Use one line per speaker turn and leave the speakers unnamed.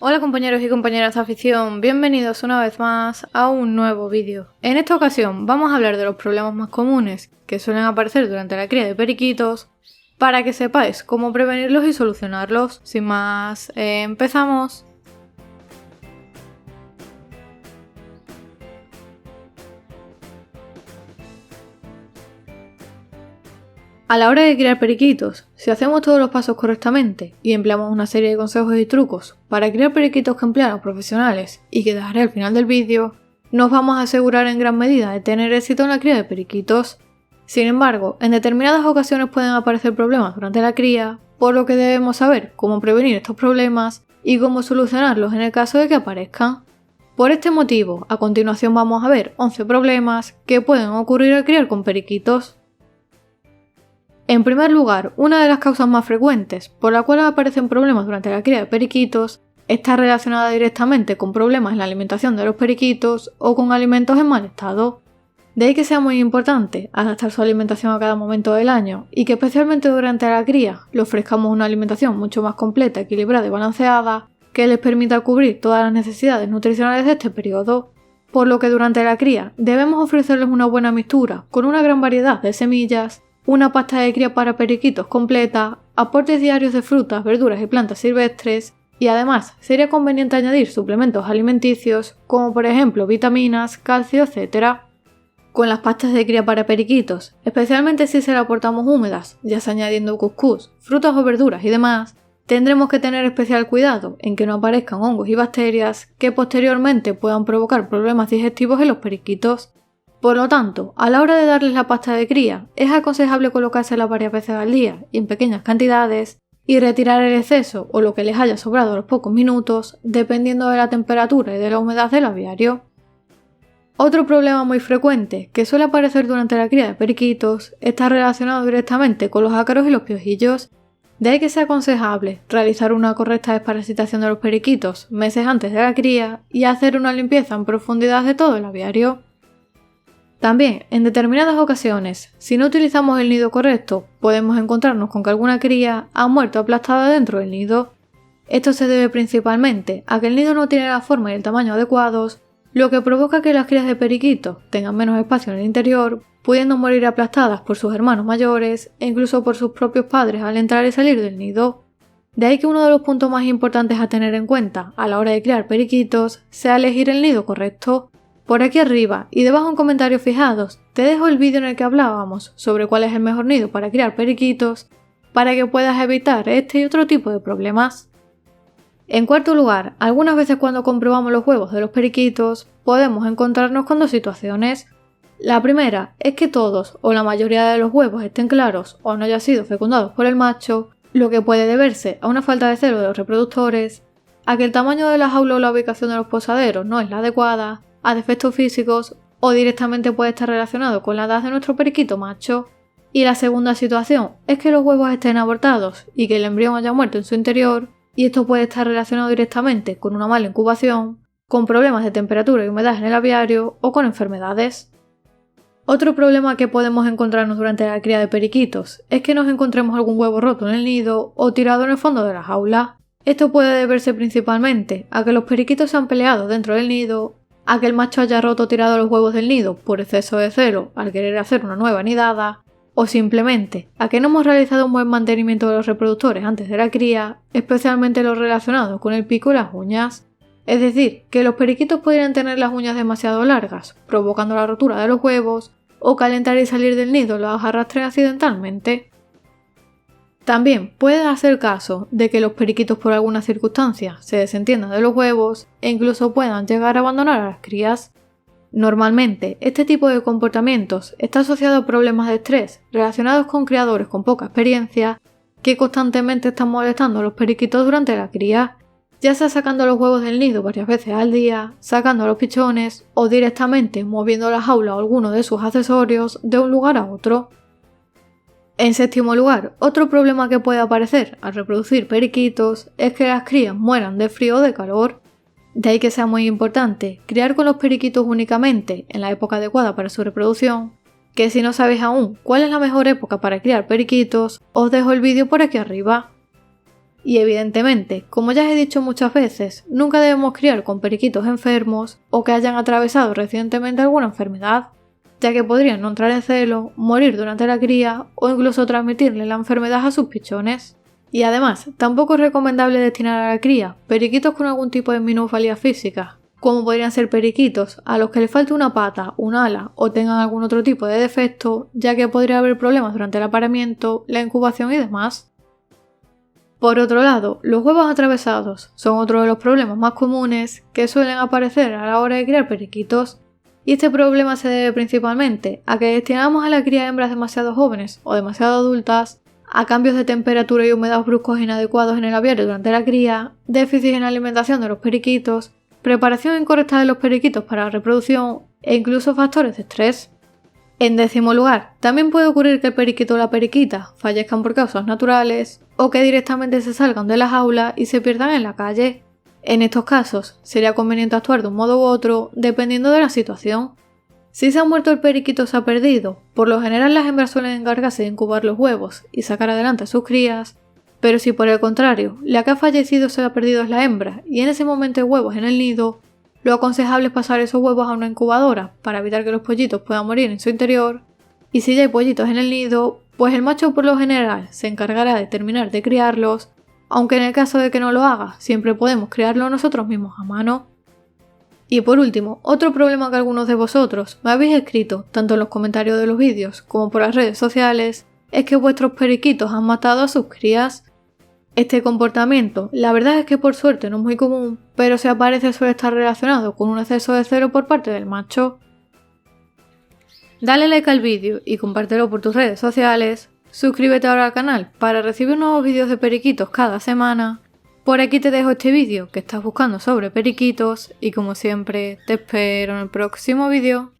Hola compañeros y compañeras de afición, bienvenidos una vez más a un nuevo vídeo. En esta ocasión vamos a hablar de los problemas más comunes que suelen aparecer durante la cría de periquitos para que sepáis cómo prevenirlos y solucionarlos. Sin más, empezamos. A la hora de criar periquitos, si hacemos todos los pasos correctamente y empleamos una serie de consejos y trucos para criar periquitos ejemplares profesionales y que dejaré al final del vídeo, nos vamos a asegurar en gran medida de tener éxito en la cría de periquitos. Sin embargo, en determinadas ocasiones pueden aparecer problemas durante la cría, por lo que debemos saber cómo prevenir estos problemas y cómo solucionarlos en el caso de que aparezcan. Por este motivo, a continuación vamos a ver 11 problemas que pueden ocurrir al criar con periquitos. En primer lugar, una de las causas más frecuentes por la cual aparecen problemas durante la cría de periquitos está relacionada directamente con problemas en la alimentación de los periquitos o con alimentos en mal estado. De ahí que sea muy importante adaptar su alimentación a cada momento del año y que especialmente durante la cría le ofrezcamos una alimentación mucho más completa, equilibrada y balanceada que les permita cubrir todas las necesidades nutricionales de este periodo. Por lo que durante la cría debemos ofrecerles una buena mixtura con una gran variedad de semillas, una pasta de cría para periquitos completa, aportes diarios de frutas, verduras y plantas silvestres, y además sería conveniente añadir suplementos alimenticios como por ejemplo vitaminas, calcio, etc. Con las pastas de cría para periquitos, especialmente si se las aportamos húmedas, ya sea añadiendo cuscús, frutas o verduras y demás, tendremos que tener especial cuidado en que no aparezcan hongos y bacterias que posteriormente puedan provocar problemas digestivos en los periquitos. Por lo tanto, a la hora de darles la pasta de cría, es aconsejable colocársela varias veces al día y en pequeñas cantidades y retirar el exceso o lo que les haya sobrado a los pocos minutos, dependiendo de la temperatura y de la humedad del aviario. Otro problema muy frecuente que suele aparecer durante la cría de periquitos está relacionado directamente con los ácaros y los piojillos. De ahí que sea aconsejable realizar una correcta desparasitación de los periquitos meses antes de la cría y hacer una limpieza en profundidad de todo el aviario. También, en determinadas ocasiones, si no utilizamos el nido correcto, podemos encontrarnos con que alguna cría ha muerto aplastada dentro del nido. Esto se debe principalmente a que el nido no tiene la forma y el tamaño adecuados, lo que provoca que las crías de periquitos tengan menos espacio en el interior, pudiendo morir aplastadas por sus hermanos mayores e incluso por sus propios padres al entrar y salir del nido. De ahí que uno de los puntos más importantes a tener en cuenta a la hora de criar periquitos sea elegir el nido correcto. Por aquí arriba y debajo en comentarios fijados te dejo el vídeo en el que hablábamos sobre cuál es el mejor nido para criar periquitos para que puedas evitar este y otro tipo de problemas. En cuarto lugar, algunas veces cuando comprobamos los huevos de los periquitos podemos encontrarnos con dos situaciones. La primera es que todos o la mayoría de los huevos estén claros o no hayan sido fecundados por el macho, lo que puede deberse a una falta de celo de los reproductores, a que el tamaño de la jaula o la ubicación de los posaderos no es la adecuada, a defectos físicos o directamente puede estar relacionado con la edad de nuestro periquito macho. Y la segunda situación es que los huevos estén abortados y que el embrión haya muerto en su interior, y esto puede estar relacionado directamente con una mala incubación, con problemas de temperatura y humedad en el aviario o con enfermedades. Otro problema que podemos encontrarnos durante la cría de periquitos es que nos encontremos algún huevo roto en el nido o tirado en el fondo de la jaula. Esto puede deberse principalmente a que los periquitos se han peleado dentro del nido, a que el macho haya roto o tirado los huevos del nido por exceso de celo al querer hacer una nueva nidada, o simplemente a que no hemos realizado un buen mantenimiento de los reproductores antes de la cría, especialmente los relacionados con el pico y las uñas. Es decir, que los periquitos podrían tener las uñas demasiado largas, provocando la rotura de los huevos, o que al entrar y salir del nido los arrastren accidentalmente. También puede darse el caso de que los periquitos por alguna circunstancia se desentiendan de los huevos e incluso puedan llegar a abandonar a las crías. Normalmente, este tipo de comportamientos está asociado a problemas de estrés relacionados con criadores con poca experiencia que constantemente están molestando a los periquitos durante la cría, ya sea sacando los huevos del nido varias veces al día, sacando a los pichones o directamente moviendo la jaula o alguno de sus accesorios de un lugar a otro. En séptimo lugar, otro problema que puede aparecer al reproducir periquitos es que las crías mueran de frío o de calor. De ahí que sea muy importante criar con los periquitos únicamente en la época adecuada para su reproducción, que si no sabéis aún cuál es la mejor época para criar periquitos, os dejo el vídeo por aquí arriba. Y evidentemente, como ya os he dicho muchas veces, nunca debemos criar con periquitos enfermos o que hayan atravesado recientemente alguna enfermedad, ya que podrían no entrar en celo, morir durante la cría o incluso transmitirle la enfermedad a sus pichones. Y además, tampoco es recomendable destinar a la cría periquitos con algún tipo de minusvalía física, como podrían ser periquitos a los que les falte una pata, un ala o tengan algún otro tipo de defecto, ya que podría haber problemas durante el apareamiento, la incubación y demás. Por otro lado, los huevos atravesados son otro de los problemas más comunes que suelen aparecer a la hora de criar periquitos, y este problema se debe principalmente a que destinamos a la cría hembras demasiado jóvenes o demasiado adultas, a cambios de temperatura y humedad bruscos e inadecuados en el aviario durante la cría, déficit en la alimentación de los periquitos, preparación incorrecta de los periquitos para la reproducción e incluso factores de estrés. En 10º lugar, también puede ocurrir que el periquito o la periquita fallezcan por causas naturales o que directamente se salgan de las aulas y se pierdan en la calle. En estos casos, sería conveniente actuar de un modo u otro dependiendo de la situación. Si se ha muerto el periquito o se ha perdido, por lo general las hembras suelen encargarse de incubar los huevos y sacar adelante a sus crías, pero si por el contrario, la que ha fallecido o se ha perdido es la hembra y en ese momento hay huevos en el nido, lo aconsejable es pasar esos huevos a una incubadora para evitar que los pollitos puedan morir en su interior, y si ya hay pollitos en el nido, pues el macho por lo general se encargará de terminar de criarlos, aunque en el caso de que no lo haga, siempre podemos criarlo nosotros mismos a mano. Y por último, otro problema que algunos de vosotros me habéis escrito, tanto en los comentarios de los vídeos como por las redes sociales, es que vuestros periquitos han matado a sus crías. Este comportamiento, la verdad es que por suerte no es muy común, pero si aparece suele estar relacionado con un exceso de celo por parte del macho. Dale like al vídeo y compártelo por tus redes sociales, suscríbete ahora al canal para recibir nuevos vídeos de periquitos cada semana. Por aquí te dejo este vídeo que estás buscando sobre periquitos y como siempre te espero en el próximo vídeo.